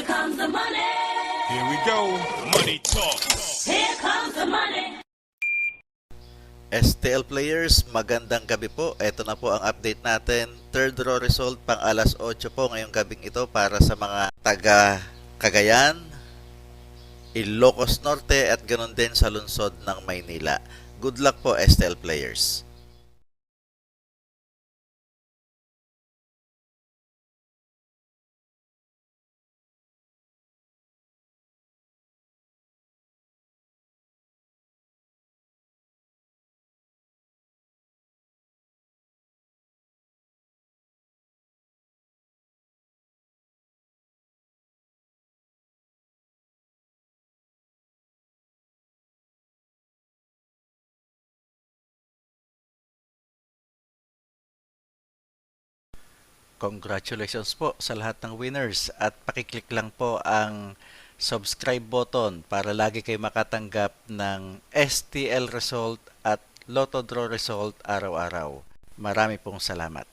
Here comes the money. Here we go. Money talk. Here comes the money. STL players, magandang gabi po. Ito na po ang update natin. Third draw result pang alas 8 po ngayong gabing ito para sa mga taga Cagayan, Ilocos Norte at ganoon din sa lungsod ng Maynila. Good luck po STL players. Congratulations po sa lahat ng winners at pakiclick lang po ang subscribe button para lagi kayo makatanggap ng STL result at Lotto Draw result araw-araw. Marami pong salamat.